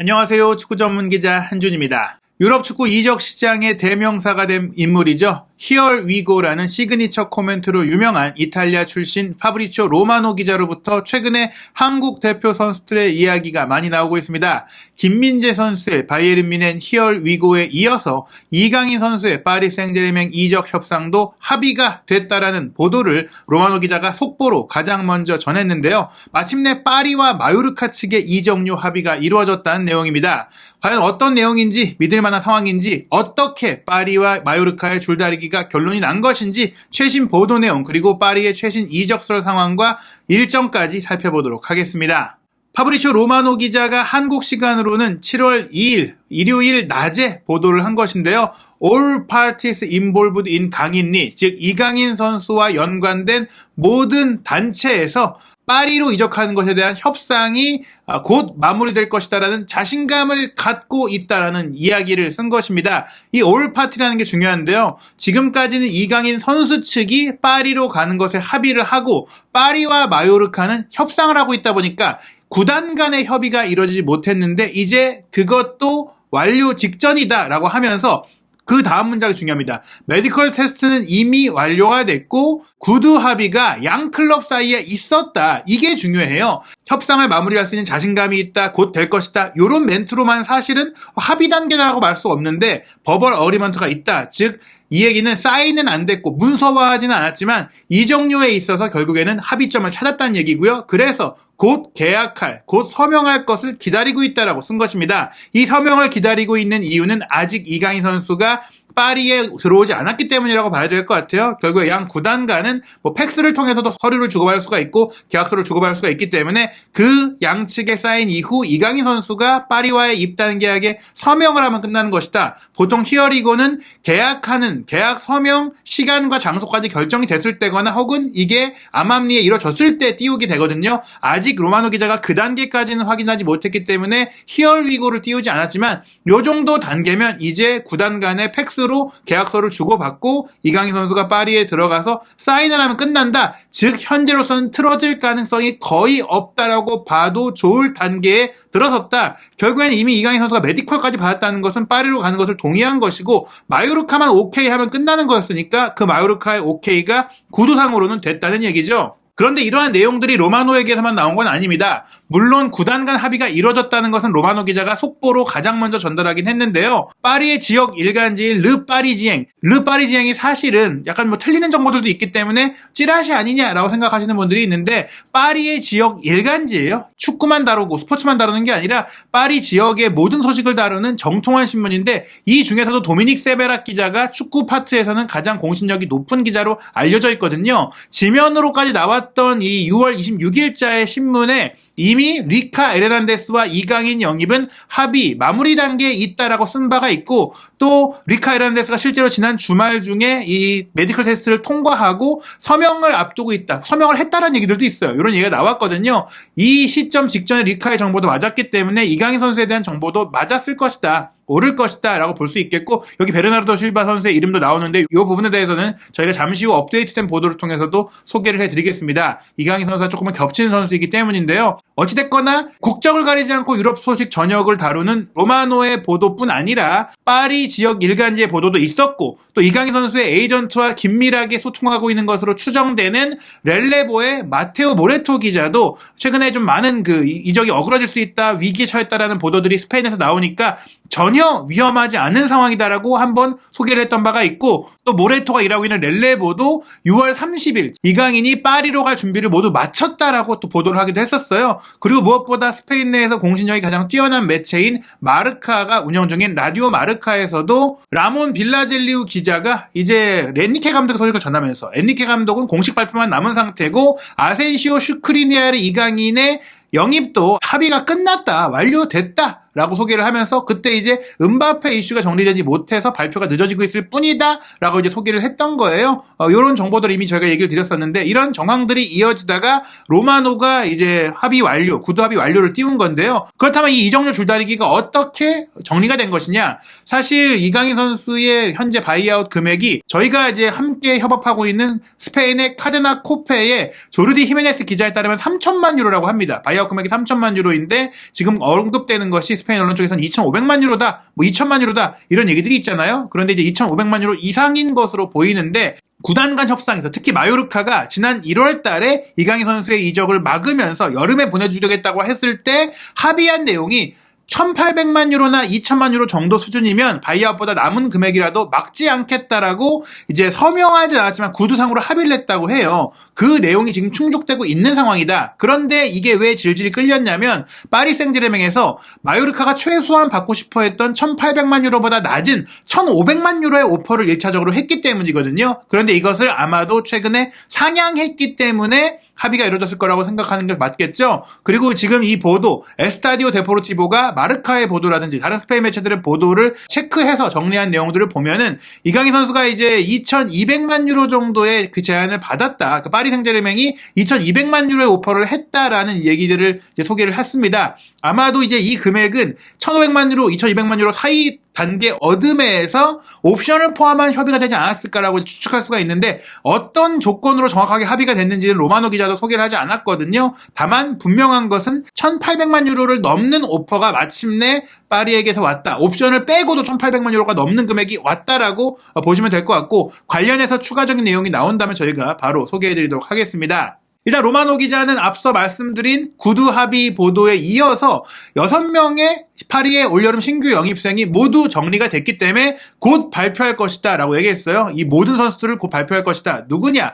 안녕하세요. 축구 전문 기자 한준입니다. 유럽 축구 이적 시장의 대명사가 된 인물이죠. Here we go라는 시그니처 코멘트로 유명한 이탈리아 출신 파브리치오 로마노 기자로부터 최근에 한국 대표 선수들의 이야기가 많이 나오고 있습니다. 김민재 선수의 바이에른 뮌헨 Here we go에 이어서 이강인 선수의 파리 생제르맹 이적 협상도 합의가 됐다라는 보도를 로마노 기자가 속보로 가장 먼저 전했는데요. 마침내 파리와 마요르카 측의 이적료 합의가 이루어졌다는 내용입니다. 과연 어떤 내용인지 믿을 만한 상황인지 어떻게 파리와 마요르카의 줄다리기가 결론이 난 것인지 최신 보도 내용 그리고 파리의 최신 이적설 상황과 일정까지 살펴보도록 하겠습니다. 파브리치오 로마노 기자가 한국 시간으로는 7월 2일 일요일 낮에 보도를 한 것인데요. All parties involved in 강인리, 즉 이강인 선수와 연관된 모든 단체에서 파리로 이적하는 것에 대한 협상이 곧 마무리될 것이다라는 자신감을 갖고 있다라는 이야기를 쓴 것입니다. 이 올 파티라는 게 중요한데요. 지금까지는 이강인 선수 측이 파리로 가는 것에 합의를 하고 파리와 마요르카는 협상을 하고 있다 보니까 구단 간의 협의가 이루어지지 못했는데 이제 그것도 완료 직전이다라고 하면서 그 다음 문장이 중요합니다. 메디컬 테스트는 이미 완료가 됐고 구두 합의가 양 클럽 사이에 있었다. 이게 중요해요. 협상을 마무리할 수 있는 자신감이 있다. 곧 될 것이다. 이런 멘트로만 사실은 합의 단계라고 말 수 없는데 버벌 어리먼트가 있다. 즉 이 얘기는 사인은 안 됐고 문서화하지는 않았지만 이적료에 있어서 결국에는 합의점을 찾았다는 얘기고요. 그래서 곧 계약할, 곧 서명할 것을 기다리고 있다라고 쓴 것입니다. 이 서명을 기다리고 있는 이유는 아직 이강인 선수가 파리에 들어오지 않았기 때문이라고 봐야 될 것 같아요. 결국에 양 구단 간은 팩스를 통해서도 서류를 주고받을 수가 있고 계약서를 주고받을 수가 있기 때문에 그 양측의 사인 이후 이강인 선수가 파리와의 입단 계약에 서명을 하면 끝나는 것이다. 보통 히어리고는 계약하는 계약 서명 시간과 장소까지 결정이 됐을 때거나 혹은 이게 암암리에 이루어졌을 때 띄우게 되거든요. 아직 로마노 기자가 그 단계까지는 확인하지 못했기 때문에 히어리고를 띄우지 않았지만 요 정도 단계면 이제 구단 간의 팩스로 계약서를 주고받고 이강인 선수가 파리에 들어가서 사인을 하면 끝난다. 즉 현재로서는 틀어질 가능성이 거의 없다라고 봐도 좋을 단계에 들어섰다. 결국에는 이미 이강인 선수가 메디컬까지 받았다는 것은 파리로 가는 것을 동의한 것이고 마요르카만 오케이 하면 끝나는 거였으니까 그 마요르카의 오케이가 구두상으로는 됐다는 얘기죠. 그런데 이러한 내용들이 로마노에게서만 나온 건 아닙니다. 물론 구단 간 합의가 이뤄졌다는 것은 로마노 기자가 속보로 가장 먼저 전달하긴 했는데요. 파리의 지역 일간지인 르파리지앵이 사실은 약간 틀리는 정보들도 있기 때문에 찌라시 아니냐라고 생각하시는 분들이 있는데 파리의 지역 일간지예요. 축구만 다루고 스포츠만 다루는 게 아니라 파리 지역의 모든 소식을 다루는 정통한 신문인데 이 중에서도 도미닉 세베락 기자가 축구 파트에서는 가장 공신력이 높은 기자로 알려져 있거든요. 지면으로까지 나왔던 이 6월 26일자의 신문에 이미 리카 에르난데스와 이강인 영입은 합의 마무리 단계에 있다라고 쓴 바가 있고 또 리카 에르난데스가 실제로 지난 주말 중에 이 메디컬 테스트를 통과하고 서명을 앞두고 있다. 서명을 했다라는 얘기들도 있어요. 이런 얘기가 나왔거든요. 이 시점 직전에 리카의 정보도 맞았기 때문에 이강인 선수에 대한 정보도 맞았을 것이다. 오를 것이다 라고 볼 수 있겠고 여기 베르나르도 실바 선수의 이름도 나오는데 이 부분에 대해서는 저희가 잠시 후 업데이트된 보도를 통해서도 소개를 해드리겠습니다. 이강인 선수가 조금은 겹치는 선수이기 때문인데요. 어찌됐거나 국적을 가리지 않고 유럽 소식 전역을 다루는 로마노의 보도뿐 아니라 파리 지역 일간지의 보도도 있었고 또 이강인 선수의 에이전트와 긴밀하게 소통하고 있는 것으로 추정되는 렐레보의 마테오 모레토 기자도 최근에 좀 많은 이적이 어그러질 수 있다, 위기에 처했다라는 보도들이 스페인에서 나오니까 전혀 위험하지 않은 상황이다라고 한번 소개를 했던 바가 있고 또 모레토가 일하고 있는 렐레보도 6월 30일 이강인이 파리로 갈 준비를 모두 마쳤다라고 또 보도를 하기도 했었어요. 그리고 무엇보다 스페인 내에서 공신력이 가장 뛰어난 매체인 마르카가 운영 중인 라디오 마르카에서도 라몬 빌라젤리우 기자가 이제 엔리케 감독의 소식을 전하면서 엔리케 감독은 공식 발표만 남은 상태고 아센시오 슈크리니아르 이강인의 영입도 합의가 끝났다, 완료됐다 라고 소개를 하면서 그때 이제 음바페 이슈가 정리되지 못해서 발표가 늦어지고 있을 뿐이다 라고 이제 소개를 했던 거예요. 이런 정보들 이미 저희가 얘기를 드렸었는데 이런 정황들이 이어지다가 로마노가 이제 합의 완료, 구두 합의 완료를 띄운 건데요. 그렇다면 이 이적료 줄다리기가 어떻게 정리가 된 것이냐? 사실 이강인 선수의 현재 바이아웃 금액이 저희가 이제 함께 협업하고 있는 스페인의 카데나 코페의 조르디 히메네스 기자에 따르면 3천만 유로라고 합니다. 바이아웃 금액이 3천만 유로인데 지금 언급되는 것이 스페인 언론 쪽에서는 2,500만 유로다, 뭐 2,000만 유로다 이런 얘기들이 있잖아요. 그런데 이제 2,500만 유로 이상인 것으로 보이는데 구단 간 협상에서 특히 마요르카가 지난 1월 달에 이강인 선수의 이적을 막으면서 여름에 보내주겠다고 했을 때 합의한 내용이 1,800만 유로나 2,000만 유로 정도 수준이면 바이아웃보다 남은 금액이라도 막지 않겠다라고 이제 서명하지 않았지만 구두상으로 합의를 했다고 해요. 그 내용이 지금 충족되고 있는 상황이다. 그런데 이게 왜 질질 끌렸냐면 파리 생제르맹에서 마요르카가 최소한 받고 싶어 했던 1,800만 유로보다 낮은 1,500만 유로의 오퍼를 1차적으로 했기 때문이거든요. 그런데 이것을 아마도 최근에 상향했기 때문에 합의가 이루어졌을 거라고 생각하는 게 맞겠죠. 그리고 지금 이 보도 에스타디오 데포르티보가 마르카의 보도라든지 다른 스페인 매체들의 보도를 체크해서 정리한 내용들을 보면은 이강인 선수가 이제 2,200만 유로 정도의 그 제안을 받았다. 그 파리 생제르맹이 2,200만 유로의 오퍼를 했다라는 얘기들을 이제 소개를 했습니다. 아마도 이제 이 금액은 1,500만 유로, 2,200만 유로 사이 단계 어둠에서 옵션을 포함한 협의가 되지 않았을까라고 추측할 수가 있는데 어떤 조건으로 정확하게 합의가 됐는지는 로마노 기자도 소개를 하지 않았거든요. 다만 분명한 것은 1,800만 유로를 넘는 오퍼가 마침내 파리에게서 왔다. 옵션을 빼고도 1,800만 유로가 넘는 금액이 왔다라고 보시면 될 것 같고 관련해서 추가적인 내용이 나온다면 저희가 바로 소개해드리도록 하겠습니다. 일단 로마노 기자는 앞서 말씀드린 구두 합의 보도에 이어서 6명의 파리의 올여름 신규 영입생이 모두 정리가 됐기 때문에 곧 발표할 것이다 라고 얘기했어요. 이 모든 선수들을 곧 발표할 것이다. 누구냐?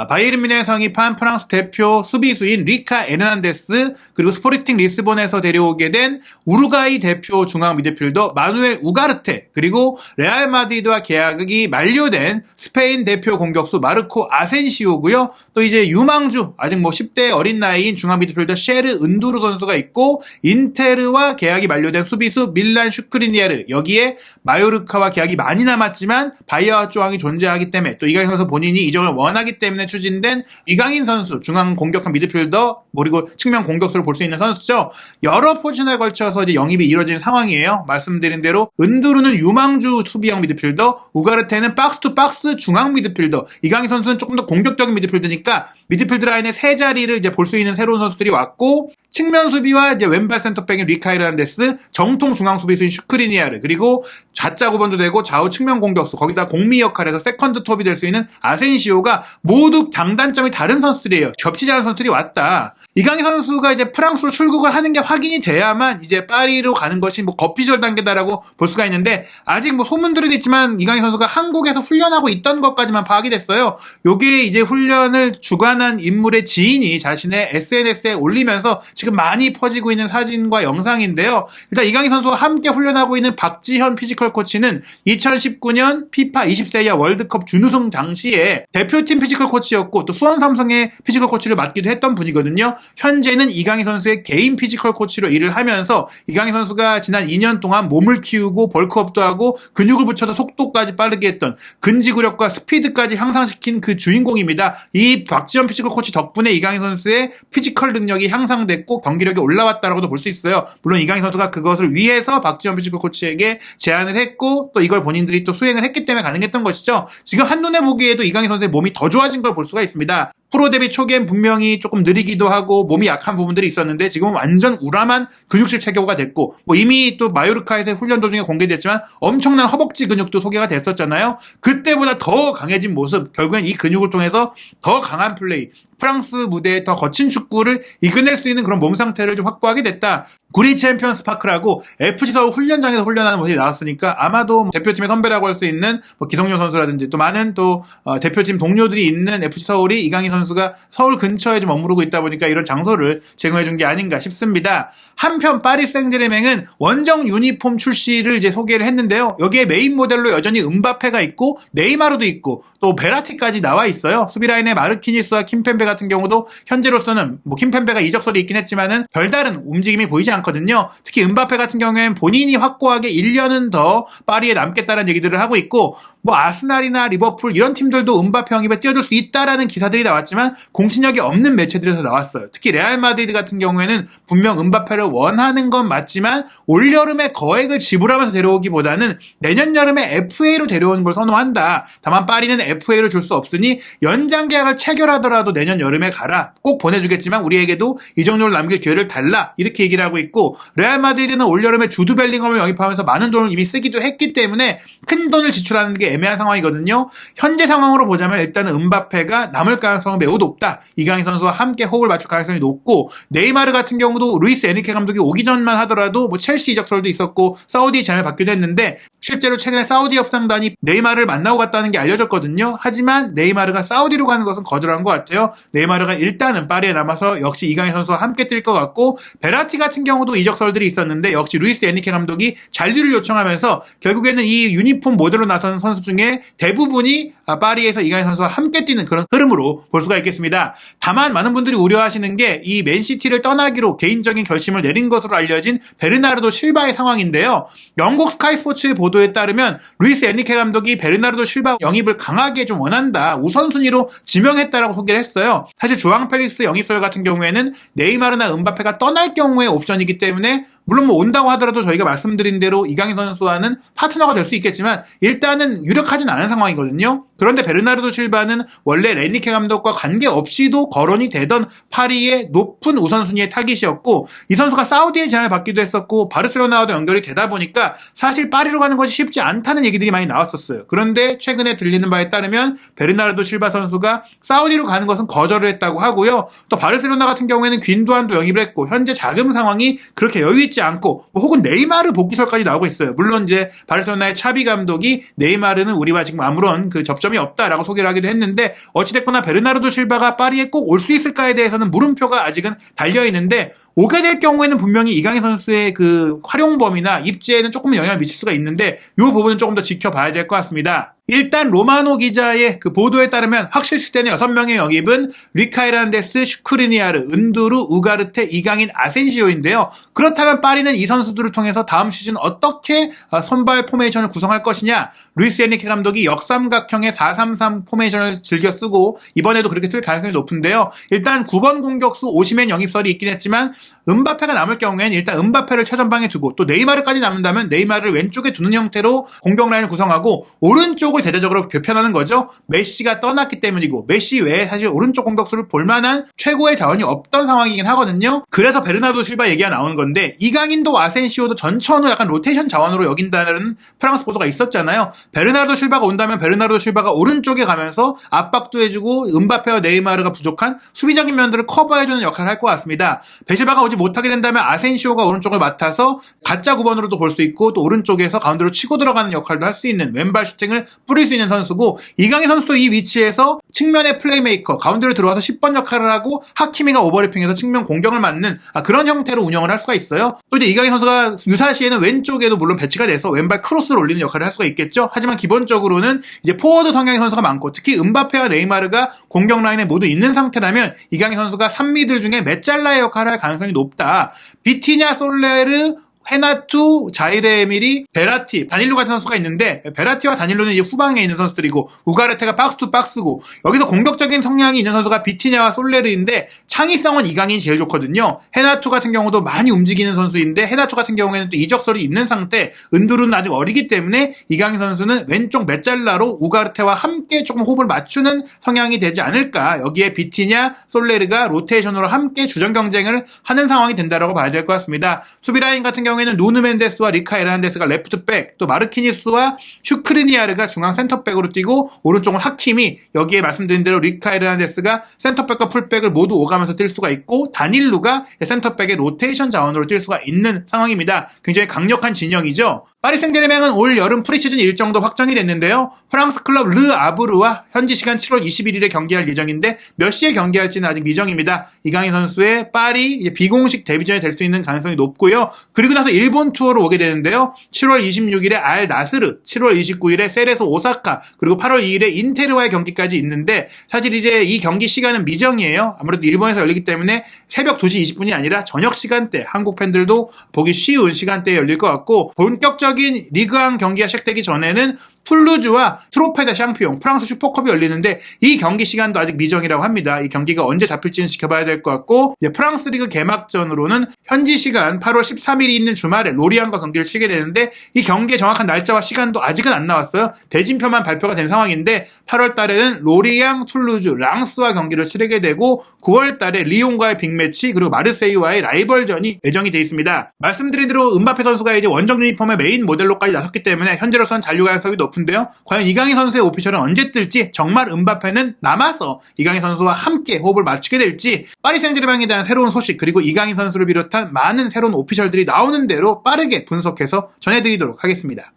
바이에른 뮌헨에 영입한 프랑스 대표 수비수인 리카 에르난데스, 그리고 스포르팅 리스본에서 데려오게 된 우루과이 대표 중앙 미드필더 마누엘 우가르테, 그리고 레알 마드리드와 계약이 만료된 스페인 대표 공격수 마르코 아센시오고요. 또 이제 유망주 아직 뭐 10대 어린 나이인 중앙 미드필더 셰르 은두르 선수가 있고 인테르와 계약이 만료된 수비수 밀란 슈크리니에르, 여기에 마요르카와 계약이 많이 남았지만 바이아웃 조항이 존재하기 때문에 또 이강인 선수 본인이 이적을 원하기 때문에 추진된 이강인 선수 중앙 공격형 미드필더 그리고 측면 공격수를 볼 수 있는 선수죠. 여러 포지션에 걸쳐서 이제 영입이 이루어진 상황이에요. 말씀드린 대로 은두르는 유망주 수비형 미드필더, 우가르테는 박스 투 박스 중앙 미드필더, 이강인 선수는 조금 더 공격적인 미드필더니까 미드필드 라인의 세 자리를 이제 볼 수 있는 새로운 선수들이 왔고 측면 수비와 이제 왼발 센터백인 리카 에르난데스, 정통 중앙 수비수인 슈크리니아르, 그리고 좌짜 9번도 되고 좌우 측면 공격수, 거기다 공미 역할에서 세컨드 톱이 될 수 있는 아센시오가 모두 장단점이 다른 선수들이에요. 겹치지 않은 선수들이 왔다. 이강인 선수가 이제 프랑스로 출국을 하는 게 확인이 돼야만 이제 파리로 가는 것이 뭐 거피셜 단계다라고 볼 수가 있는데 아직 뭐 소문들은 있지만 이강인 선수가 한국에서 훈련하고 있던 것까지만 파악이 됐어요. 요게 이제 훈련을 주관한 인물의 지인이 자신의 SNS에 올리면서 지금 많이 퍼지고 있는 사진과 영상인데요. 일단 이강인 선수와 함께 훈련하고 있는 박지현 피지컬 코치는 2019년 피파 20세 이하 월드컵 준우승 당시에 대표팀 피지컬 코치였고 또 수원 삼성의 피지컬 코치를 맡기도 했던 분이거든요. 현재는 이강인 선수의 개인 피지컬 코치로 일을 하면서 이강인 선수가 지난 2년 동안 몸을 키우고 벌크업도 하고 근육을 붙여서 속도까지 빠르게 했던 근지구력과 스피드까지 향상시킨 그 주인공입니다. 이 박지현 피지컬 코치 덕분에 이강인 선수의 피지컬 능력이 향상됐고 경기력이 올라왔다라고도 볼 수 있어요. 물론 이강인 선수가 그것을 위해서 박지현 피지컬 코치에게 제안을 했고 또 이걸 본인들이 또 수행을 했기 때문에 가능했던 것이죠. 지금 한눈에 보기에도 이강인 선수의 몸이 더 좋아진 걸 볼 수가 있습니다. 프로 데뷔 초기엔 분명히 조금 느리기도 하고 몸이 약한 부분들이 있었는데 지금은 완전 우람한 근육질 체계가 됐고 뭐 이미 또 마요르카에서의 훈련 도중에 공개됐지만 엄청난 허벅지 근육도 소개가 됐었잖아요. 그때보다 더 강해진 모습, 결국엔 이 근육을 통해서 더 강한 플레이, 프랑스 무대에 더 거친 축구를 이겨낼 수 있는 그런 몸 상태를 좀 확보하게 됐다. 구리 챔피언스 파크라고 FC 서울 훈련장에서 훈련하는 모습이 나왔으니까 아마도 대표팀의 선배라고 할 수 있는 뭐 기성용 선수라든지 또 많은 또 대표팀 동료들이 있는 FC 서울이 이강인 선수가 서울 근처에 좀 머무르고 있다 보니까 이런 장소를 제공해 준 게 아닌가 싶습니다. 한편 파리 생제르맹은 원정 유니폼 출시를 이제 소개를 했는데요. 여기에 메인 모델로 여전히 음바페가 있고 네이마르도 있고 또 베라티까지 나와 있어요. 수비 라인에 마르키니스와 킴펜베 같은 경우도 현재로서는 뭐 킴펜베가 이적설이 있긴 했지만은 별다른 움직임이 보이지 않거든요. 특히 음바페 같은 경우에는 본인이 확고하게 1년은 더 파리에 남겠다는 얘기들을 하고 있고 뭐 아스날이나 리버풀 이런 팀들도 음바페 영입에 뛰어들 수 있다라는 기사들이 나왔지만 공신력이 없는 매체들에서 나왔어요. 특히 레알 마드리드 같은 경우에는 분명 음바페를 원하는 건 맞지만 올여름에 거액을 지불하면서 데려오기보다는 내년 여름에 FA로 데려오는 걸 선호한다. 다만 파리는 FA로 줄 수 없으니 연장 계약을 체결하더라도 내년 내년 여름에 가라. 꼭 보내주겠지만 우리에게도 이 정도를 남길 기회를 달라. 이렇게 얘기를 하고 있고, 레알 마드리드는 올여름에 주드 벨링엄을 영입하면서 많은 돈을 이미 쓰기도 했기 때문에 큰 돈을 지출하는 게 애매한 상황이거든요. 현재 상황으로 보자면 일단은 음바페가 남을 가능성은 매우 높다. 이강인 선수와 함께 호흡을 맞출 가능성이 높고, 네이마르 같은 경우도 루이스 에니케 감독이 오기 전만 하더라도 뭐 첼시 이적설도 있었고 사우디 제안을 받기도 했는데, 실제로 최근에 사우디 협상단이 네이마르를 만나고 갔다는 게 알려졌거든요. 하지만 네이마르가 사우디로 가는 것은 거절한 것 같아요. 네이마르가 일단은 파리에 남아서 역시 이강인 선수와 함께 뛸 것 같고, 베라티 같은 경우도 이적설들이 있었는데 역시 루이스 에니케 감독이 잔류를 요청하면서 결국에는 이 유니폼 모델로 나선 선수 중에 대부분이 파리에서 이강인 선수와 함께 뛰는 그런 흐름으로 볼 수가 있겠습니다. 다만 많은 분들이 우려하시는 게 이 맨시티를 떠나기로 개인적인 결심을 내린 것으로 알려진 베르나르도 실바의 상황인데요. 영국 스카이 스포츠의 보도에 따르면 루이스 에니케 감독이 베르나르도 실바 영입을 강하게 좀 원한다, 우선순위로 지명했다라고 소개를 했어요. 사실 주앙 펠릭스 영입설 같은 경우에는 네이마르나 음바페가 떠날 경우의 옵션이기 때문에 물론 뭐 온다고 하더라도 저희가 말씀드린 대로 이강인 선수와는 파트너가 될 수 있겠지만 일단은 유력하진 않은 상황이거든요. 그런데 베르나르도 실바는 원래 에니케 감독과 관계없이도 거론이 되던 파리의 높은 우선순위의 타깃이었고, 이 선수가 사우디의 제안을 받기도 했었고 바르셀로나와도 연결이 되다 보니까 사실 파리로 가는 것이 쉽지 않다는 얘기들이 많이 나왔었어요. 그런데 최근에 들리는 바에 따르면 베르나르도 실바 선수가 사우디로 가는 것은 거절을 했다고 하고요. 또 바르셀로나 같은 경우에는 귄두안도 영입을 했고 현재 자금 상황이 그렇게 여유있지 않고 혹은 네이마르 복귀설까지 나오고 있어요. 물론 이제 바르셀로나의 차비 감독이 네이마르는 우리와 지금 아무런 그 접점이 없다라고 소개를 하기도 했는데, 어찌됐거나 베르나르도 실바가 파리에 꼭 올 수 있을까에 대해서는 물음표가 아직은 달려있는데, 오게 될 경우에는 분명히 이강인 선수의 그 활용범위나 입지에는 조금 영향을 미칠 수가 있는데 이 부분은 조금 더 지켜봐야 될 것 같습니다. 일단 로마노 기자의 그 보도에 따르면 확실시되는 6명의 영입은 리카 헤란데스, 슈크리니아르, 은두루, 우가르테, 이강인, 아센시오인데요. 그렇다면 파리는 이 선수들을 통해서 다음 시즌 어떻게 선발 포메이션을 구성할 것이냐, 루이스 에니케 감독이 역삼각형의 4-3-3 포메이션을 즐겨 쓰고 이번에도 그렇게 쓸 가능성이 높은데요. 일단 9번 공격수 오시멘 영입설이 있긴 했지만 음바페가 남을 경우에는 일단 음바페를 최전방에 두고 또 네이마르까지 남는다면 네이마르를 왼쪽에 두는 형태로 공격 라인을 구성하고 오른쪽을 대대적으로 교편하는 거죠. 메시가 떠났기 때문이고 메시 외에 사실 오른쪽 공격수를 볼만한 최고의 자원이 없던 상황이긴 하거든요. 그래서 베르나르도 실바 얘기가 나오는 건데, 이강인도 아센시오도 전천후 약간 로테이션 자원으로 여긴다는 프랑스 보도가 있었잖아요. 베르나르도 실바가 온다면 베르나르도 실바가 오른쪽에 가면서 압박도 해주고 음바페와 네이마르가 부족한 수비적인 면들을 커버해주는 역할을 할 것 같습니다. 베실바가 오지 못하게 된다면 아센시오가 오른쪽을 맡아서 가짜 9번으로도 볼 수 있고 또 오른쪽에서 가운데로 치고 들어가는 역할도 할 수 있는 왼발 슈팅을 뿌릴 수 있는 선수고, 이강인 선수도 이 위치에서 측면의 플레이메이커, 가운데로 들어와서 10번 역할을 하고 하키미가 오버래핑해서 측면 공격을 맡는 그런 형태로 운영을 할 수가 있어요. 또 이제 이강인 선수가 유사시에는 왼쪽에도 물론 배치가 돼서 왼발 크로스를 올리는 역할을 할 수가 있겠죠. 하지만 기본적으로는 이제 포워드 성향의 선수가 많고 특히 음바페와 네이마르가 공격 라인에 모두 있는 상태라면 이강인 선수가 3미들 중에 메짤라의 역할을 할 가능성이 높다. 비티냐, 솔레르, 헤나투, 자이레 에밀이, 베라티, 다닐로 같은 선수가 있는데, 베라티와 다닐로는 이제 후방에 있는 선수들이고 우가르테가 박스 투 박스고, 여기서 공격적인 성향이 있는 선수가 비티냐와 솔레르인데 창의성은 이강인이 제일 좋거든요. 헤나투 같은 경우도 많이 움직이는 선수인데 헤나투 같은 경우에는 또 이적설이 있는 상태, 은두루는 아직 어리기 때문에 이강인 선수는 왼쪽 메짤라로 우가르테와 함께 조금 호흡을 맞추는 성향이 되지 않을까. 여기에 비티냐, 솔레르가 로테이션으로 함께 주전 경쟁을 하는 상황이 된다라고 봐야 될 것 같습니다. 수비라인 같은 경우에는 누누 멘데스와 리카 에란데스가 레프트백, 또 마르키니스와 슈크리니아르가 중앙 센터백으로 뛰고 오른쪽은 하킴이, 여기에 말씀드린 대로 리카 에란데스가 센터백과 풀백을 모두 오가면서 뛸 수가 있고 다닐루가 센터백의 로테이션 자원으로 뛸 수가 있는 상황입니다. 굉장히 강력한 진영이죠. 파리 생제르맹은 올 여름 프리시즌 일정도 확정이 됐는데요. 프랑스 클럽 르 아브르와 현지 시간 7월 21일에 경기할 예정인데 몇 시에 경기할지는 아직 미정입니다. 이강인 선수의 파리 비공식 데뷔전이 될 수 있는 가능성이 높고요. 그리고 나서 일본 투어로 오게 되는데요. 7월 26일에 알 나스르, 7월 29일에 세레소 오사카, 그리고 8월 2일에 인테르와의 경기까지 있는데 사실 이제 이 경기 시간은 미정이에요. 아무래도 일본에서 열리기 때문에 새벽 2시 20분이 아니라 저녁 시간대, 한국 팬들도 보기 쉬운 시간대에 열릴 것 같고, 본격적인 리그왕 경기가 시작되기 전에는 툴루즈와 트로페 데 샹피용, 프랑스 슈퍼컵이 열리는데 이 경기 시간도 아직 미정이라고 합니다. 이 경기가 언제 잡힐지는 지켜봐야 될 것 같고, 프랑스 리그 개막전으로는 현지 시간 8월 13일이 있는 있는 주말에 로리앙과 경기를 치게 되는데 이 경기의 정확한 날짜와 시간도 아직은 안 나왔어요. 대진표만 발표가 된 상황인데 8월 달에는 로리앙, 툴루즈, 랑스와 경기를 치르게 되고 9월 달에 리옹과의 빅매치 그리고 마르세유와의 라이벌전이 예정이 되어 있습니다. 말씀드린 대로 은바페 선수가 이제 원정 유니폼의 메인 모델로까지 나섰기 때문에 현재로서는 잔류 가능성이 높은데요. 과연 이강인 선수의 오피셜은 언제 뜰지, 정말 은바페는 남아서 이강인 선수와 함께 호흡을 맞추게 될지, 파리 생제르맹에 대한 새로운 소식 그리고 이강인 선수를 비롯한 많은 새로운 오피셜들이 나오는 대로 빠르게 분석해서 전해드리도록 하겠습니다.